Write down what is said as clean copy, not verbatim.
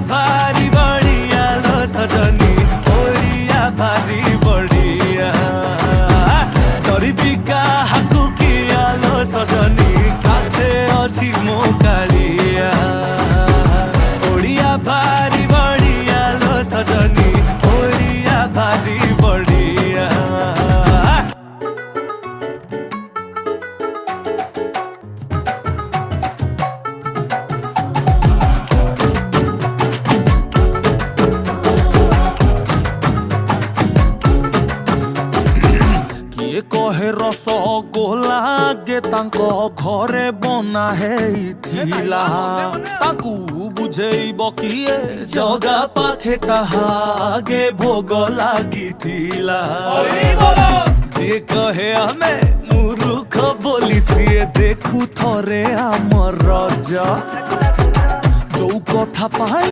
भारी बढ़िया लो सजनी ओडिया भारी बढ़िया गरीबिका हाकु किया लो सजनी साथे अछि मो कालिया ओडिया भारी बढ़िया लो सजनी ओडिया भारी बढ़िया कहे रस गोला गे तांको घरे बना हेइथिला ताकू बुझेइब किए जगा पाखे ताहा गे भोग लागिथिला जे कहे हमें मूर्ख बोली सिए देखू थरे आम रज जो कथा पाए